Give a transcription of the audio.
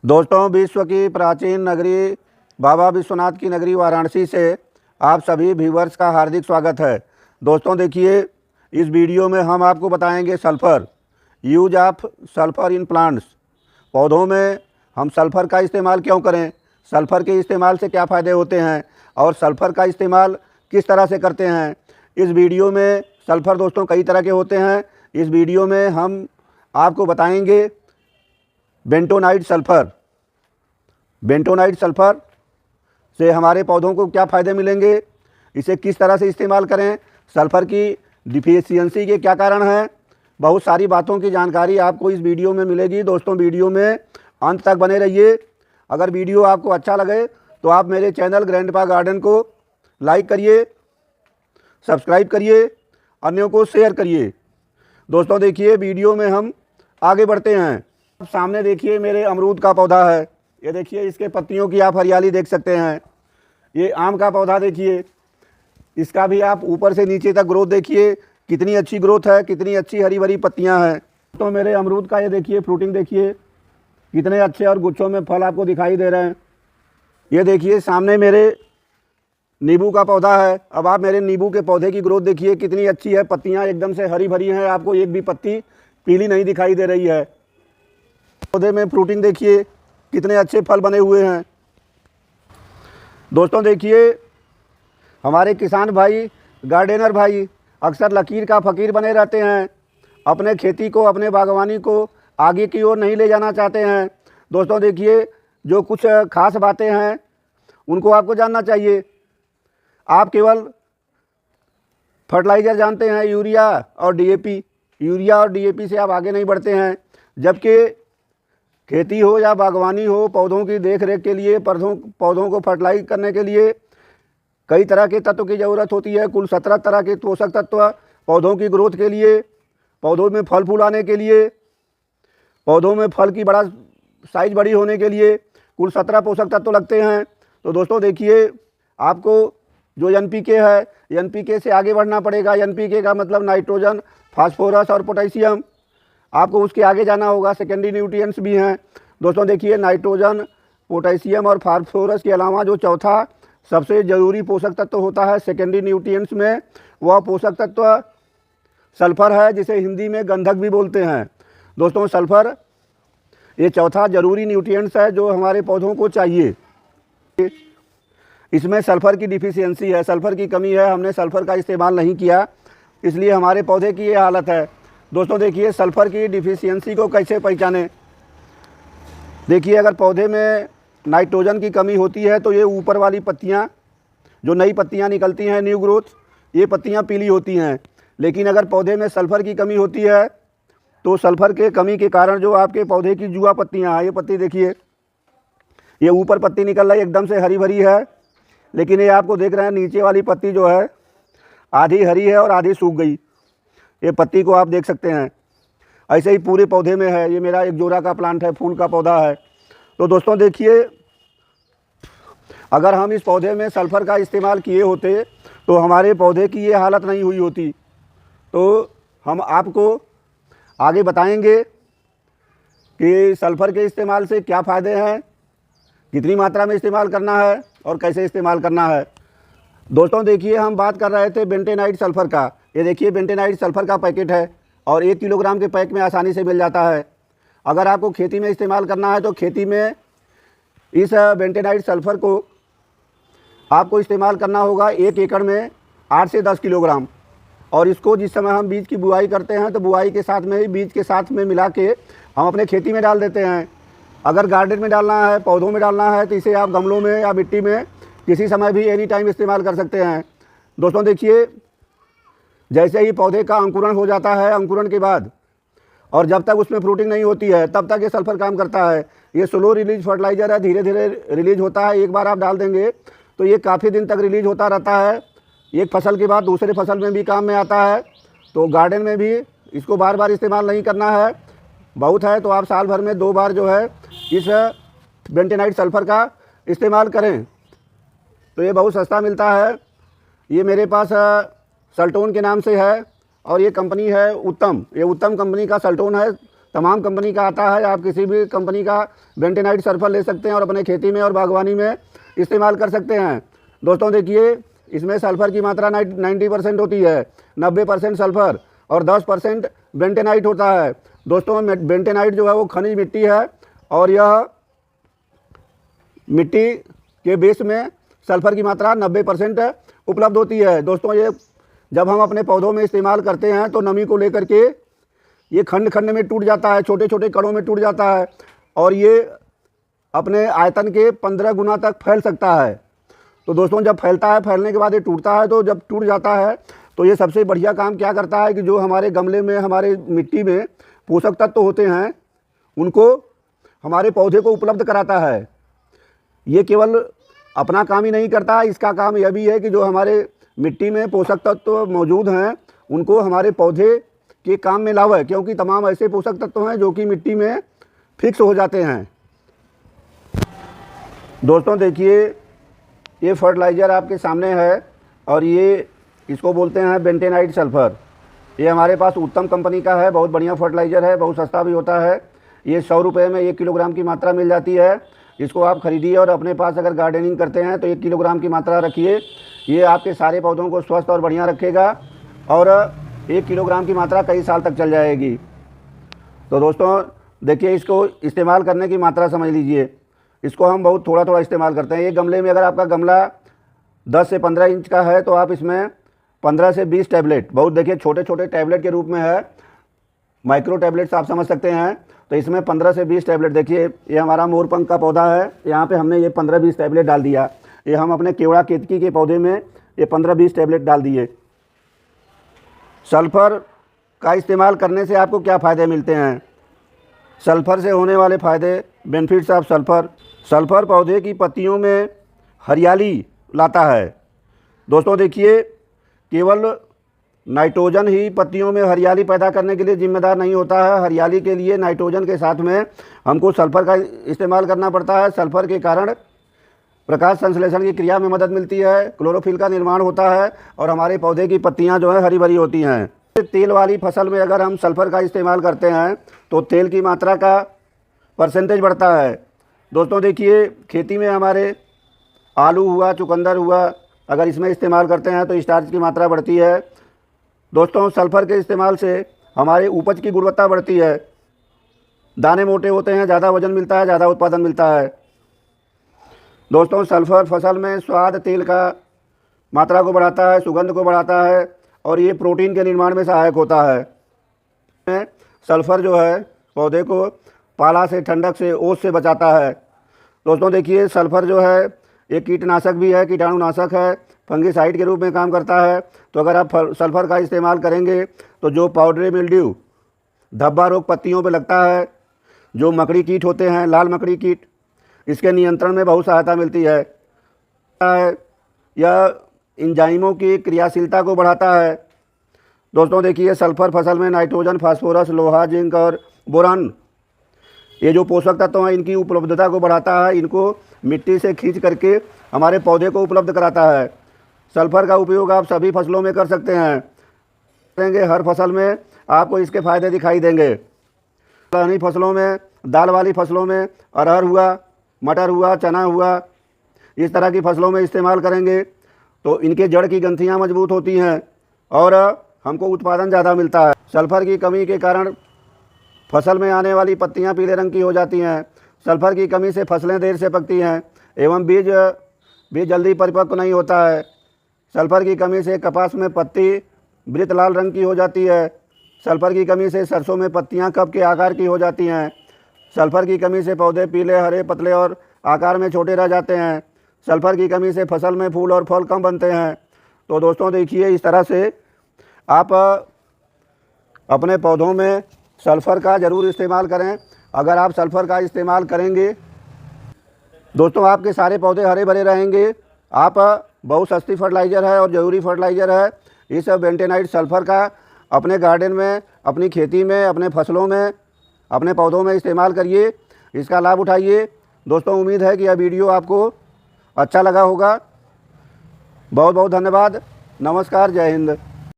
दोस्तों, विश्व की प्राचीन नगरी बाबा विश्वनाथ की नगरी वाराणसी से आप सभी व्यूवर्स का हार्दिक स्वागत है। दोस्तों देखिए, इस वीडियो में हम आपको बताएंगे sulphur, use of sulphur in plants. पौधों में हम सल्फ़र का इस्तेमाल क्यों करें, सल्फ़र के इस्तेमाल से क्या फ़ायदे होते हैं और सल्फ़र का इस्तेमाल किस तरह से करते हैं। इस वीडियो में सल्फ़र दोस्तों कई तरह के होते हैं। इस वीडियो में हम आपको बताएंगे बेंटोनाइट सल्फ़र। बेंटोनाइट सल्फ़र से हमारे पौधों को क्या फ़ायदे मिलेंगे, इसे किस तरह से इस्तेमाल करें, सल्फ़र की डिफिशियंसी के क्या कारण हैं, बहुत सारी बातों की जानकारी आपको इस वीडियो में मिलेगी। दोस्तों वीडियो में अंत तक बने रहिए। अगर वीडियो आपको अच्छा लगे तो आप मेरे चैनल ग्रैंडपा गार्डन को लाइक करिए, सब्सक्राइब करिए, अन्यों को शेयर करिए। दोस्तों देखिए, वीडियो में हम आगे बढ़ते हैं। सामने देखिए मेरे अमरूद का पौधा है। ये देखिए, इसके पत्तियों की आप हरियाली देख सकते हैं। ये आम का पौधा देखिए, इसका भी आप ऊपर से नीचे तक ग्रोथ देखिए, कितनी अच्छी ग्रोथ है, कितनी अच्छी हरी भरी पत्तियां हैं। तो मेरे अमरूद का ये देखिए फ्रूटिंग देखिए, कितने अच्छे और गुच्छों में फल आपको दिखाई दे रहे हैं। ये देखिए सामने मेरे नींबू का पौधा है। अब आप मेरे नींबू के पौधे की ग्रोथ देखिए, कितनी अच्छी है, पत्तियाँ एकदम से हरी भरी हैं, आपको एक भी पत्ती पीली नहीं दिखाई दे रही है। पौधे में फ्रूटिंग देखिए, कितने अच्छे फल बने हुए हैं। दोस्तों देखिए, हमारे किसान भाई, गार्डनर भाई अक्सर लकीर का फ़कीर बने रहते हैं, अपने खेती को, अपने बागवानी को आगे की ओर नहीं ले जाना चाहते हैं। दोस्तों देखिए, जो कुछ खास बातें हैं उनको आपको जानना चाहिए। आप केवल फर्टिलाइज़र जानते हैं, यूरिया और डीएपी। यूरिया और डीएपी से आप आगे नहीं बढ़ते हैं, जबकि खेती हो या बागवानी हो, पौधों की देख रेख के लिए, पौधों को फर्टिलाइज करने के लिए कई तरह के तत्व की ज़रूरत होती है। कुल 17 तरह के पोषक तत्व पौधों की ग्रोथ के लिए, पौधों में फल फूल आने के लिए, पौधों में फल की साइज बड़ी होने के लिए कुल 17 पोषक तत्व लगते हैं। तो दोस्तों देखिए, आपको जो एनपीके है, एनपीके से आगे बढ़ना पड़ेगा। एनपीके का मतलब नाइट्रोजन, फास्फोरस और पोटेशियम। आपको उसके आगे जाना होगा, सेकेंडरी न्यूट्रिएंट्स भी हैं। दोस्तों देखिए, नाइट्रोजन, पोटेशियम और फास्फोरस के अलावा जो चौथा सबसे ज़रूरी पोषक तत्व होता है सेकेंडरी न्यूट्रिएंट्स में, वह पोषक तत्व सल्फ़र है, जिसे हिंदी में गंधक भी बोलते हैं। दोस्तों सल्फ़र ये चौथा ज़रूरी न्यूट्रिएंट्स है जो हमारे पौधों को चाहिए। इसमें सल्फ़र की डिफिशियंसी है, सल्फ़र की कमी है, हमने सल्फ़र का इस्तेमाल नहीं किया, इसलिए हमारे पौधे की ये हालत है। दोस्तों देखिए, सल्फ़र की डिफिशियंसी को कैसे पहचानें। देखिए, अगर पौधे में नाइट्रोजन की कमी होती है तो ये ऊपर वाली पत्तियां, जो नई पत्तियां निकलती हैं, न्यू ग्रोथ, ये पत्तियां पीली होती हैं। लेकिन अगर पौधे में सल्फ़र की कमी होती है तो सल्फ़र के कमी के कारण जो आपके पौधे की जुआ पत्तियाँ हैं, ये पत्ती देखिए, ये ऊपर पत्ती निकल रही एकदम से हरी भरी है, लेकिन ये आपको देख रहे हैं नीचे वाली पत्ती जो है आधी हरी है और आधी सूख गई। ये पत्ती को आप देख सकते हैं। ऐसे ही पूरे पौधे में है। ये मेरा एक जोरा का प्लांट है, फूल का पौधा है। तो दोस्तों देखिए, अगर हम इस पौधे में सल्फ़र का इस्तेमाल किए होते तो हमारे पौधे की ये हालत नहीं हुई होती। तो हम आपको आगे बताएंगे कि सल्फ़र के इस्तेमाल से क्या फ़ायदे हैं, कितनी मात्रा में इस्तेमाल करना है और कैसे इस्तेमाल करना है। दोस्तों देखिए, हम बात कर रहे थे बेंटोनाइट सल्फ़र का। ये देखिए, बेंटोनाइट सल्फ़र का पैकेट है और 1 किलोग्राम के पैक में आसानी से मिल जाता है। अगर आपको खेती में इस्तेमाल करना है तो खेती में इस बेंटोनाइट सल्फ़र को आपको इस्तेमाल करना होगा 1 एकड़ में 8 से 10 किलोग्राम। और इसको जिस समय हम बीज की बुआई करते हैं तो बुआई के साथ में ही बीज के साथ में मिला के हम अपने खेती में डाल देते हैं। अगर गार्डन में डालना है, पौधों में डालना है, तो इसे आप गमलों में या मिट्टी में किसी समय भी एनी टाइम इस्तेमाल कर सकते हैं। दोस्तों देखिए, जैसे ही पौधे का अंकुरण हो जाता है, अंकुरण के बाद और जब तक उसमें फ्रूटिंग नहीं होती है तब तक ये सल्फ़र काम करता है। ये स्लो रिलीज फर्टिलाइज़र है, धीरे धीरे रिलीज होता है। एक बार आप डाल देंगे तो ये काफ़ी दिन तक रिलीज होता रहता है। एक फसल के बाद दूसरे फसल में भी काम में आता है। तो गार्डन में भी इसको बार बार इस्तेमाल नहीं करना है, बहुत है तो आप साल भर में 2 बार जो है इस बेंटोनाइट सल्फ़र का इस्तेमाल करें। तो ये बहुत सस्ता मिलता है। ये मेरे पास सल्टोन के नाम से है और ये कंपनी है उत्तम। ये उत्तम कंपनी का सल्टोन है, तमाम कंपनी का आता है। आप किसी भी कंपनी का बेंटेनाइट सल्फर ले सकते हैं और अपने खेती में और बागवानी में इस्तेमाल कर सकते हैं। दोस्तों देखिए, इसमें सल्फ़र की मात्रा 90% होती है, 90% सल्फ़र और 10% बेंटेनाइट होता है। दोस्तों बेंटेनाइट जो है वो खनिज मिट्टी है और यह मिट्टी के बेस में सल्फ़र की मात्रा 90% उपलब्ध होती है। दोस्तों ये जब हम अपने पौधों में इस्तेमाल करते हैं तो नमी को लेकर के ये खंड खंड में टूट जाता है, छोटे छोटे कणों में टूट जाता है और ये अपने आयतन के 15 गुना तक फैल सकता है। तो दोस्तों जब फैलता है, फैलने के बाद ये टूटता है, तो जब टूट जाता है तो ये सबसे बढ़िया काम क्या करता है कि जो हमारे गमले में, हमारे मिट्टी में पोषक तत्व होते हैं उनको हमारे पौधे को उपलब्ध कराता है। ये केवल अपना काम ही नहीं करता, इसका काम यह भी है कि जो हमारे मिट्टी में पोषक तत्व मौजूद हैं उनको हमारे पौधे के काम में लावे, क्योंकि तमाम ऐसे पोषक तत्व हैं जो कि मिट्टी में फिक्स हो जाते हैं। दोस्तों देखिए, ये फर्टिलाइज़र आपके सामने है और ये इसको बोलते हैं बेंटेनाइट सल्फ़र। ये हमारे पास उत्तम कंपनी का है, बहुत बढ़िया फर्टिलाइज़र है, बहुत सस्ता भी होता है। ये 100 रुपये में 1 किलोग्राम की मात्रा मिल जाती है। इसको आप खरीदिए और अपने पास अगर गार्डनिंग करते हैं तो 1 किलोग्राम की मात्रा रखिए। ये आपके सारे पौधों को स्वस्थ और बढ़िया रखेगा और 1 किलोग्राम की मात्रा कई साल तक चल जाएगी। तो दोस्तों देखिए, इसको इस्तेमाल करने की मात्रा समझ लीजिए। इसको हम बहुत थोड़ा थोड़ा इस्तेमाल करते हैं। ये गमले में, अगर आपका गमला 10 से 15 इंच का है तो आप इसमें 15 से 20 टैबलेट, बहुत देखिए छोटे छोटे टैबलेट के रूप में है, माइक्रो टैबलेट्स आप समझ सकते हैं। तो इसमें 15 से 20 टैबलेट, देखिए ये हमारा मोरपंख का पौधा है, यहाँ पे हमने ये 15-20 टैबलेट डाल दिया। ये हम अपने केवड़ा केतकी के पौधे में ये 15-20 टैबलेट डाल दिए। सल्फ़र का इस्तेमाल करने से आपको क्या फ़ायदे मिलते हैं? सल्फ़र से होने वाले फ़ायदे, बेनिफिट्स ऑफ सल्फ़र। सल्फ़र पौधे की पत्तियों में हरियाली लाता है। दोस्तों देखिए, केवल नाइट्रोजन ही पत्तियों में हरियाली पैदा करने के लिए जिम्मेदार नहीं होता है। हरियाली के लिए नाइट्रोजन के साथ में हमको सल्फ़र का इस्तेमाल करना पड़ता है। सल्फ़र के कारण प्रकाश संश्लेषण की क्रिया में मदद मिलती है, क्लोरोफिल का निर्माण होता है और हमारे पौधे की पत्तियां जो है हरी भरी होती हैं। तेल वाली फसल में अगर हम सल्फ़र का इस्तेमाल करते हैं तो तेल की मात्रा का परसेंटेज बढ़ता है। दोस्तों देखिए, खेती में हमारे आलू हुआ, चुकंदर हुआ, अगर इसमें इस्तेमाल करते हैं तो स्टार्च की मात्रा बढ़ती है। दोस्तों सल्फ़र के इस्तेमाल से हमारे उपज की गुणवत्ता बढ़ती है, दाने मोटे होते हैं, ज़्यादा वजन मिलता है, ज़्यादा उत्पादन मिलता है। दोस्तों सल्फ़र फसल में स्वाद, तेल का मात्रा को बढ़ाता है, सुगंध को बढ़ाता है और ये प्रोटीन के निर्माण में सहायक होता है। सल्फ़र जो है पौधे को पाला से, ठंडक से, ओस से बचाता है। दोस्तों देखिए, सल्फ़र जो है एक कीटनाशक भी है, कीटाणुनाशक है, फंगिसाइड के रूप में काम करता है। तो अगर आप सल्फ़र का इस्तेमाल करेंगे तो जो पाउडरी मिल्ड्यू, धब्बा रोग पत्तियों पे लगता है, जो मकड़ी कीट होते हैं, लाल मकड़ी कीट, इसके नियंत्रण में बहुत सहायता मिलती है। यह एंजाइमों की क्रियाशीलता को बढ़ाता है। दोस्तों देखिए, सल्फ़र फसल में नाइट्रोजन, फास्फोरस, लोहा, जिंक और बोरान, ये जो पोषक तत्व हैं इनकी उपलब्धता को बढ़ाता है। इनको मिट्टी से खींच करके हमारे पौधे को उपलब्ध कराता है। सल्फ़र का उपयोग आप सभी फसलों में कर सकते हैं। हर फसल में आपको इसके फ़ायदे दिखाई देंगे। दलहनी फसलों में, दाल वाली फसलों में, अरहर हुआ, मटर हुआ, चना हुआ, इस तरह की फसलों में इस्तेमाल करेंगे तो इनके जड़ की ग्रंथियाँ मजबूत होती हैं और हमको उत्पादन ज़्यादा मिलता है। सल्फ़र की कमी के कारण फसल में आने वाली पत्तियां पीले रंग की हो जाती हैं। सल्फ़र की कमी से फसलें देर से पकती हैं एवं बीज जल्दी परिपक्व नहीं होता है। सल्फ़र की कमी से कपास में पत्ती वृत्त लाल रंग की हो जाती है। सल्फ़र की कमी से सरसों में पत्तियां कप के आकार की हो जाती हैं। सल्फ़र की कमी से पौधे पीले, हरे, पतले और आकार में छोटे रह जाते हैं। सल्फ़र की कमी से फसल में फूल और फल कम बनते हैं। तो दोस्तों देखिए, इस तरह से आप अपने पौधों में सल्फ़र का ज़रूर इस्तेमाल करें। अगर आप सल्फ़र का इस्तेमाल करेंगे दोस्तों, आपके सारे पौधे हरे भरे रहेंगे। आप बहुत सस्ती फर्टिलाइज़र है और ज़रूरी फर्टिलाइज़र है। इस बेंटेनाइट सल्फ़र का अपने गार्डन में, अपनी खेती में, अपने फसलों में, अपने पौधों में इस्तेमाल करिए, इसका लाभ उठाइए। दोस्तों उम्मीद है कि यह वीडियो आपको अच्छा लगा होगा। बहुत बहुत धन्यवाद। नमस्कार, जय हिंद।